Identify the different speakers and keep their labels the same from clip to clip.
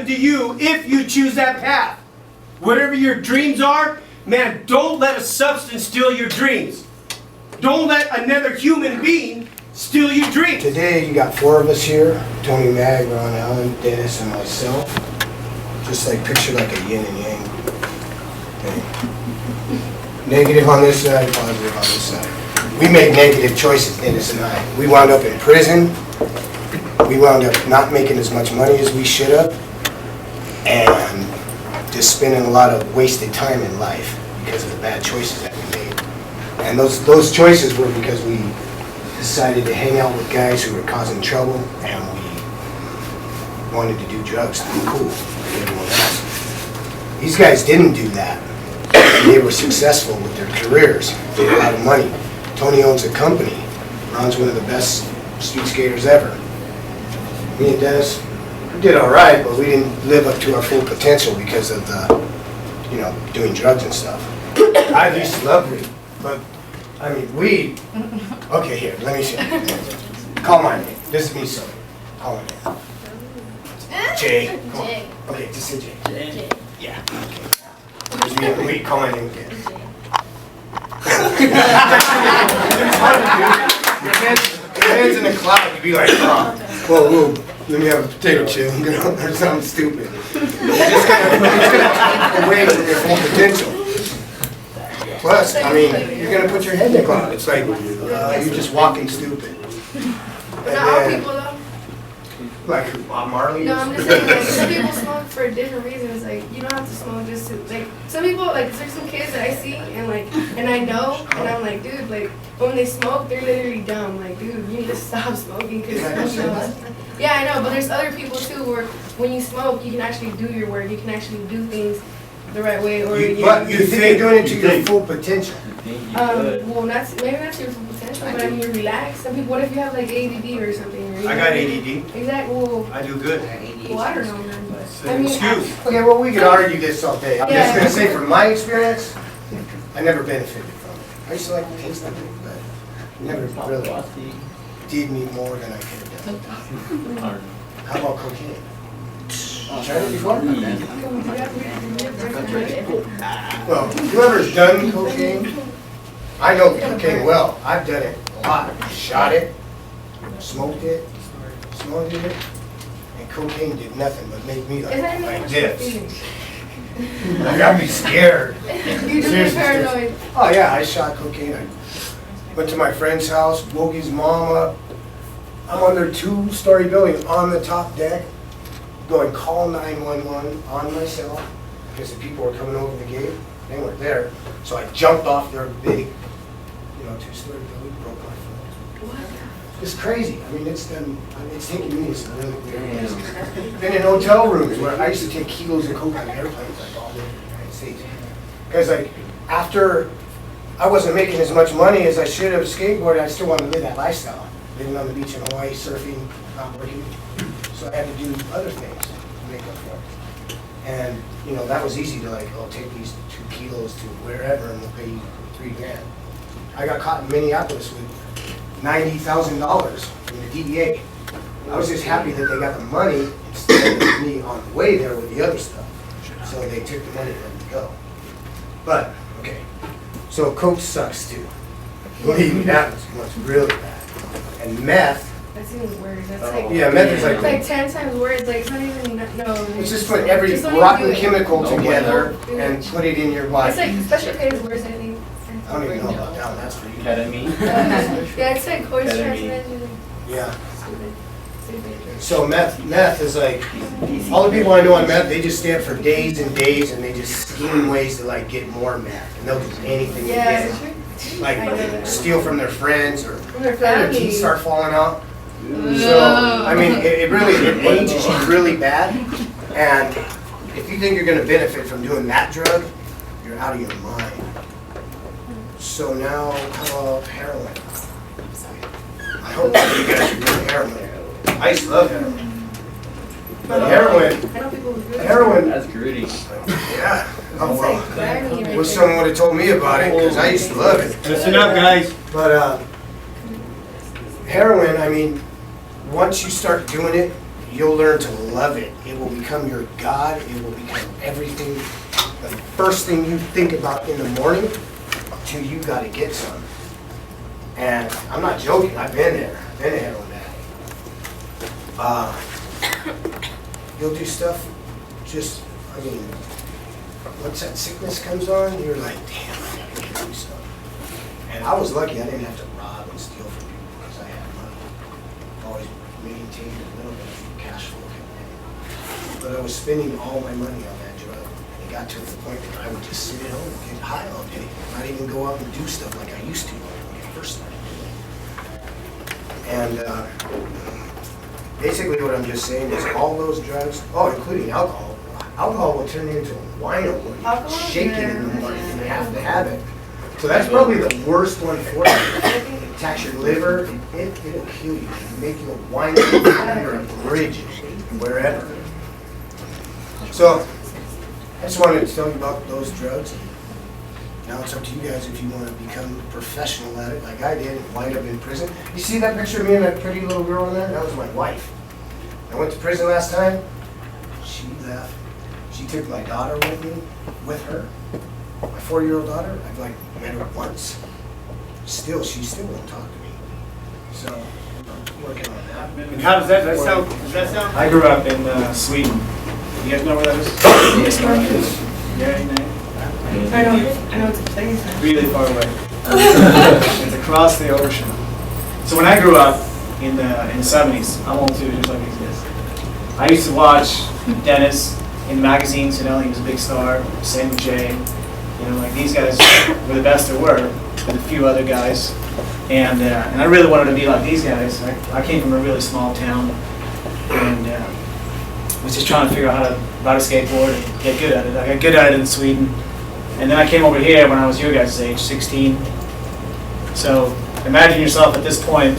Speaker 1: to you if you choose that path. Whatever your dreams are, man, don't let a substance steal your dreams. Don't let another human being steal your dreams.
Speaker 2: Today you got 4 of us here, Tony, Mag, Ron Allen, Dennis, and myself. Just like picture like a yin and yang. Okay. Negative on this side, positive on this side. We made negative choices, Dennis and I. We wound up in prison. We wound up not making as much money as we should have. And just spending a lot of wasted time in life because of the bad choices that we made. And those choices were because we decided to hang out with guys who were causing trouble, and we wanted to do drugs to be cool like everyone else. These guys didn't do that. They were successful with their careers. They had a lot of money. Tony owns a company. Ron's one of the best street skaters ever. Me and Dennis, we did all right, but we didn't live up to our full potential because of the, doing drugs and stuff. I used to love weed, but I mean, weed. Okay, here, let me show you. Call my name. This is me, so call my name. Jay. Come on. Okay, just say Jay.
Speaker 3: Jay.
Speaker 2: Yeah. Okay. There's me and weed. Call my name again. It's hard to do. Your head's in the cloud. You'd be like, oh, whoa, let me have a potato chip, or something stupid. It's just gonna away from your full potential. Plus, I mean, you're gonna put your head in the cloud. It's like you're just walking stupid.
Speaker 4: But not all people though.
Speaker 2: Like who, Bob Marley?
Speaker 4: No, I'm just saying, like, some people smoke for different reasons. Like, you don't have to smoke just to, like, some people, like, there's some kids that I see, and I know, and I'm like, dude, like, when they smoke, they're literally dumb. Like, dude, you need to stop smoking, because, yeah, I know, but there's other people, too, where when you smoke, you can actually do your work, you can actually do things the right way, or
Speaker 2: But you think you're doing it to your full potential.
Speaker 4: well, maybe that's your full potential, but I mean, you're relaxed. Some people, what if you have, like, ADD or something? Or
Speaker 1: I got ADD.
Speaker 4: Exactly, well,
Speaker 1: I do good.
Speaker 4: well, I don't know, man, but, I mean,
Speaker 1: Excuse.
Speaker 2: Okay, well, we could argue this all day. I'm just
Speaker 4: Yeah.
Speaker 2: gonna say from my experience, I never benefited from it. I used to like the taste of it, but it never really did me more than I could have done. How about cocaine? Tried it before? Well, whoever's done cocaine, I know cocaine well. I've done it a lot. Shot it, smoked it, snorted it, and cocaine did nothing but make me like this. I got me scared.
Speaker 4: You just get paranoid.
Speaker 2: Oh yeah, I shot cocaine. I went to my friend's house, woke his mom up. I'm on their 2-story building on the top deck, going call 911 on myself because the people were coming over the gate. They weren't there, so I jumped off their big, 2-story building, broke my foot. It's crazy. I mean, it's taken me to some really weird places. Been in hotel rooms where I used to take kilos of coke on airplanes, like all over the United States. Because like after I wasn't making as much money as I should have skateboarding, I still wanted to live that lifestyle. Living on the beach in Hawaii, surfing, not working. So I had to do other things to make up for it. And that was easy to take these 2 kilos to wherever and we'll pay you $3,000. I got caught in Minneapolis with $90,000 from the DEA. I was just happy that they got the money instead of me on the way there with the other stuff. So they took the money and let me go. But, okay, so coke sucks too. Believe me, that was really bad. And meth.
Speaker 4: That's even worse. That's like,
Speaker 2: yeah, meth is
Speaker 4: it's like 10 times worse. Like, it's not even, no.
Speaker 2: It's just put every rotten chemical together and put it in your body.
Speaker 4: It's like, special K is worse, I think.
Speaker 2: I don't even know about that one, that's for you.
Speaker 3: Ketamine.
Speaker 4: Yeah, it's like course transmission.
Speaker 2: Yeah.
Speaker 4: Stupid.
Speaker 2: So meth is like, all the people I know on meth, they just stay up for days and days and they just scheme ways to get more meth. And they'll do anything they
Speaker 4: Yeah,
Speaker 2: can. Like steal from their friends or
Speaker 4: their
Speaker 2: their teeth start falling out. So, I mean, it ages you really bad. And if you think you're going to benefit from doing that drug, you're out of your mind. So now, how about heroin? I hope you guys are doing heroin. I used to love heroin. But heroin,
Speaker 3: That's gritty.
Speaker 2: yeah. Oh, well, wish someone would have told me about it, because I used to love it.
Speaker 1: Listen up, guys.
Speaker 2: But heroin, I mean, once you start doing it, you'll learn to love it. It will become your God. It will become everything. The first thing you think about in the morning till you got to get some. And I'm not joking. I've been there. Been there on that. You'll do stuff just, I mean, once that sickness comes on, you're like, damn, I gotta get do stuff. And I was lucky I didn't have to rob and steal from people because I had money. Always maintained a little bit of cash flow coming in. But I was spending all my money on that drug. And it got to the point that I would just sit at home and get high all day. Not even go out and do stuff like I used to when I first started doing it. And basically what I'm just saying is all those drugs, including alcohol. Alcohol will turn you into a wino when you're shaking in the morning and you have to have it. So that's probably the worst one for you. It attacks your liver, it'll kill you. It'll make you a wino under a bridge, wherever. So I just wanted to tell you about those drugs. Now it's up to you guys if you want to become professional at it, like I did, and wind up in prison. You see that picture of me and that pretty little girl in there? That was my wife. I went to prison last time. She left. She took my daughter with her. My 4-year-old daughter. I've like met her once. She still won't talk to me. So I'm working on that.
Speaker 1: And how does that sound?
Speaker 3: I grew up in Sweden. You guys know where that is?
Speaker 4: Dennis Martinez.
Speaker 3: Yeah, no.
Speaker 4: I know it's a place.
Speaker 3: Really far away. It's across the ocean. So when I grew up in the 70s, I'm old too, just like these guys. I used to watch Dennis in the magazines. You know, he was a big star. Same with Jay. You know, like these guys were the best there were, with a few other guys. And I really wanted to be like these guys. I came from a really small town, and was just trying to figure out how to ride a skateboard and get good at it. I got good at it in Sweden. And then I came over here when I was your guys' age, 16. So imagine yourself at this point,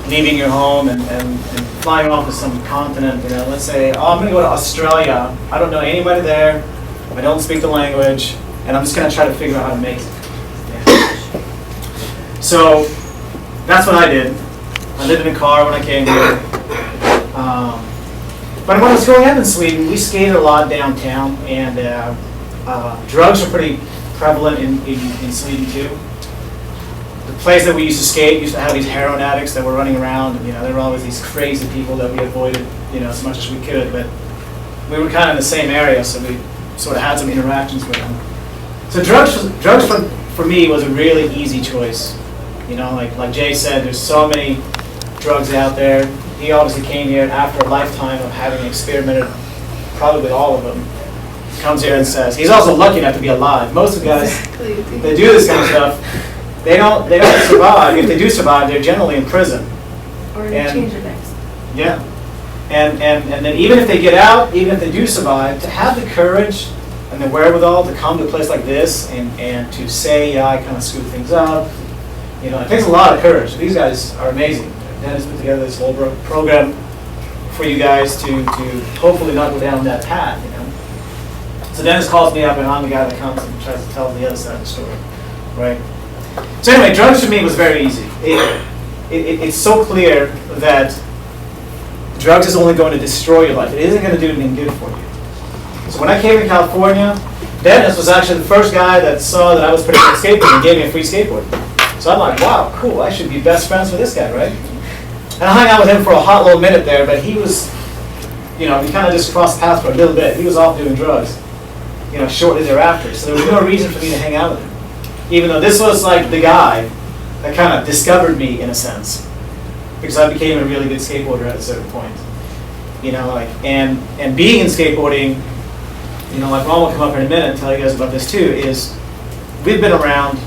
Speaker 3: leaving your home and flying off to some continent. You know, let's say, I'm going to go to Australia. I don't know anybody there. I don't speak the language, and I'm just going to try to figure out how to make it. Yeah. So that's what I did. I lived in a car when I came here. But when I was growing up in Sweden, we skated a lot downtown, and drugs are pretty prevalent in Sweden too. The place that we used to skate used to have these heroin addicts that were running around, and there were always these crazy people that we avoided, as much as we could. But we were kind of in the same area, so we sort of had some interactions with them. So drugs for me was a really easy choice. Like Jay said, there's so many drugs out there. He obviously came here after a lifetime of having experimented probably with all of them. Comes here and says, he's also lucky enough to be alive. Most of the guys that do this kind of stuff, they don't survive. If they do survive, they're generally in prison.
Speaker 4: Or change their next.
Speaker 3: Yeah. And then even if they get out, even if they do survive, to have the courage and the wherewithal to come to a place like this and to say, yeah, I kind of screwed things up, it takes a lot of courage. These guys are amazing. Dennis put together this whole program for you guys to hopefully not go down that path, So Dennis calls me up, and I'm the guy that comes and tries to tell the other side of the story, right? So anyway, drugs for me was very easy. It's so clear that drugs is only going to destroy your life. It isn't going to do anything good for you. So when I came to California, Dennis was actually the first guy that saw that I was pretty good at skateboarding and gave me a free skateboard. So I'm like, wow, cool, I should be best friends with this guy, right? And I hung out with him for a hot little minute there, but he was, we kind of just crossed paths for a little bit. He was off doing drugs, shortly thereafter. So there was no reason for me to hang out with him. Even though this was like the guy that kind of discovered me in a sense. Because I became a really good skateboarder at a certain point. And being in skateboarding, like Ron will come up here in a minute and tell you guys about this too, is we've been around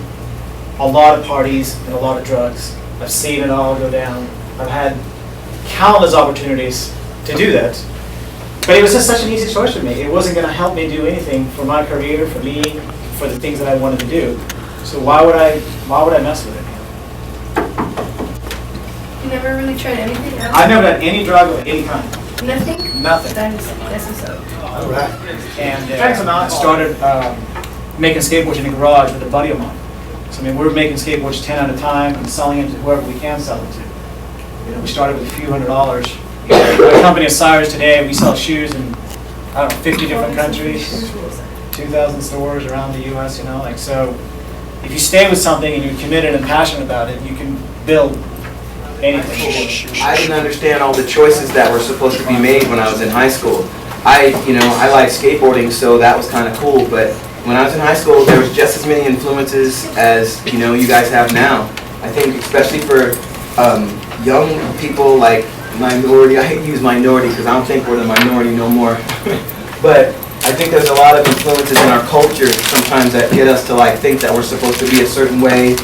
Speaker 3: a lot of parties and a lot of drugs. I've seen it all go down. I've had countless opportunities to do that. But it was just such an easy choice for me. It wasn't going to help me do anything for my career, for me, for the things that I wanted to do. So why would I mess with it?
Speaker 4: You never really tried anything else?
Speaker 3: I've never done any drug of any kind.
Speaker 4: Nothing?
Speaker 3: Nothing.
Speaker 4: That's what's up.
Speaker 2: All right.
Speaker 3: And I started making skateboards in the garage with a buddy of mine. So we were making skateboards 10 at a time and selling them to whoever we can sell them to. We started with a few $100s, a company of size today, we sell shoes in, I don't know, 50 different countries, 2,000 stores around the US, you know, like, so if you stay with something and you're committed and passionate about it, you can build anything.
Speaker 5: I didn't understand all the choices that were supposed to be made when I was in high school. I like skateboarding, so that was kind of cool, but when I was in high school, there was just as many influences as, you guys have now. I think especially for young people like minority, I hate to use minority because I don't think we're the minority no more, but I think there's a lot of influences in our culture sometimes that get us to like think that we're supposed to be a certain way.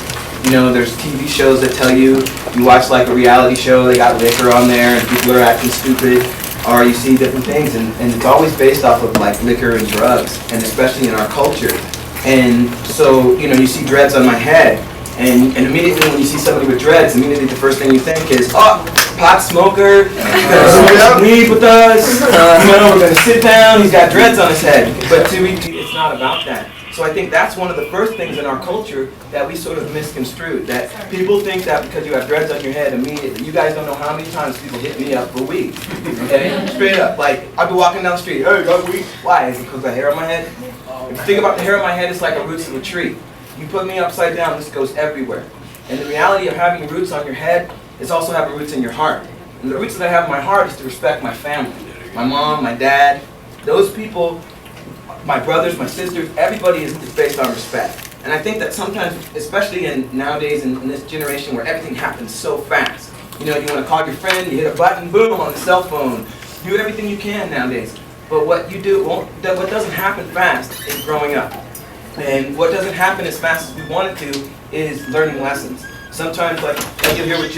Speaker 5: There's TV shows that tell you watch like a reality show, they got liquor on there and people are acting stupid, or you see different things, and it's always based off of like liquor and drugs, and especially in our culture. And so, you see dreads on my head, and immediately when you see somebody with dreads, immediately the first thing you think is, oh, pot smoker, he's gonna smoke some weed with us, we're gonna sit down, he's got dreads on his head. But to me, it's not about that. So I think that's one of the first things in our culture that we sort of misconstrued, that people think that because you have dreads on your head immediately, you guys don't know how many times people hit me up for weed, okay? Straight up, like, I'll be walking down the street, hey, you got weed? Why? Is it because of the hair on my head? If you think about the hair on my head, it's like the roots of a tree. You put me upside down, this goes everywhere. And the reality of having roots on your head is also having roots in your heart. And the roots that I have in my heart is to respect my family, my mom, my dad, those people, my brothers, my sisters, everybody is based on respect. And I think that sometimes, especially nowadays in this generation where everything happens so fast, you want to call your friend, you hit a button, boom, on the cell phone. Do everything you can nowadays. But what doesn't happen fast is growing up. And what doesn't happen as fast as we want it to is learning lessons. Sometimes, like you're here with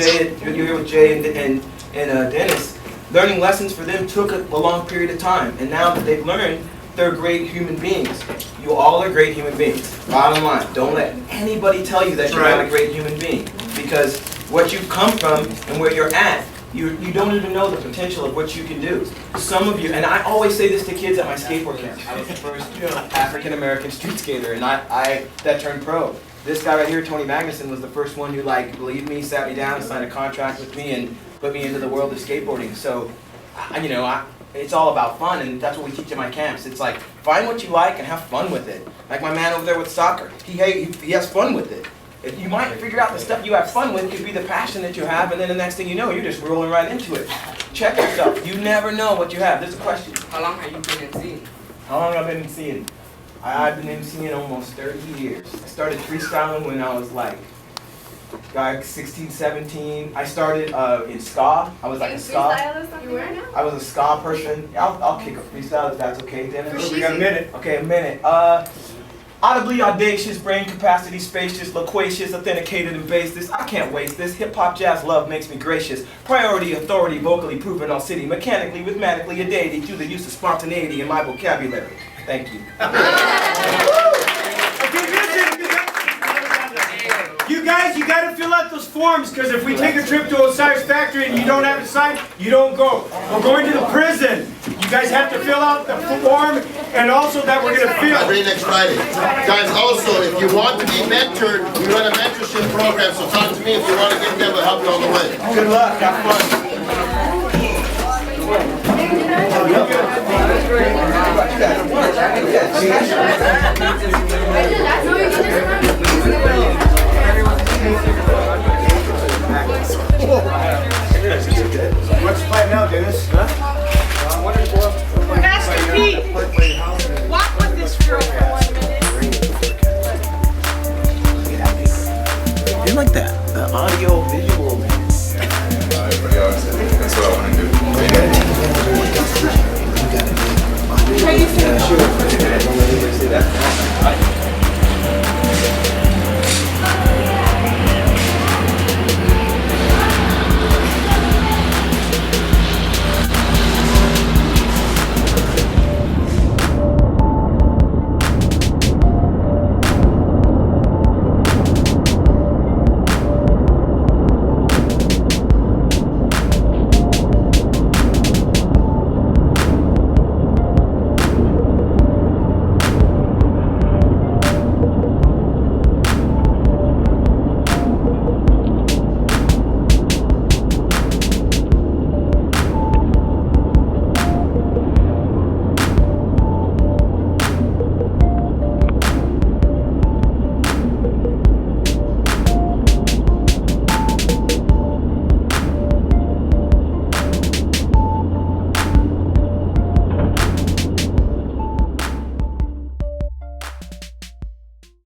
Speaker 5: Jay and Dennis, learning lessons for them took a long period of time. And now that they've learned, they're great human beings. You all are great human beings. Bottom line, don't let anybody tell you that you're not a great human being. Because what you've come from and where you're at, you don't even know the potential of what you can do. Some of you, and I always say this to kids at my skateboard camp. I was the first African-American street skater, and that turned pro. This guy right here, Tony Magnusen, was the first one who believed me, sat me down, and signed a contract with me, and put me into the world of skateboarding. So, it's all about fun, and that's what we teach at my camps. It's like, find what you like and have fun with it. Like my man over there with soccer, he has fun with it. If you might figure out the stuff you have fun with could be the passion that you have, and then the next thing you know, you're just rolling right into it. Check yourself. You never know what you have. There's a question.
Speaker 6: How long have you been in scene?
Speaker 5: How long have I been in scene? I've been in scene almost 30 years. I started freestyling when I was like 16, 17. I started in ska. I was like a ska. I was a ska person. I'll kick a freestyle if that's okay, Dennis.
Speaker 1: We got a minute.
Speaker 5: Okay, a minute. Audibly audacious, brain capacity spacious, loquacious, authenticated and baseless. I can't waste this. Hip hop jazz love makes me gracious. Priority, authority, vocally proven all city. Mechanically, rhythmatically, a deity through the use of spontaneity in my vocabulary. Thank you.
Speaker 1: You guys, you gotta fill out those forms, because if we take a trip to Osiris factory and you don't have it signed, you don't go. We're going to the prison. You guys have to fill out the form, and also that we're gonna fill.
Speaker 7: Every next Friday. Guys, also, if you want to be mentored, we run a mentorship program, so talk to me if you want to get them, we'll help you on the way.
Speaker 5: Good luck. Have fun.
Speaker 4: Everyone.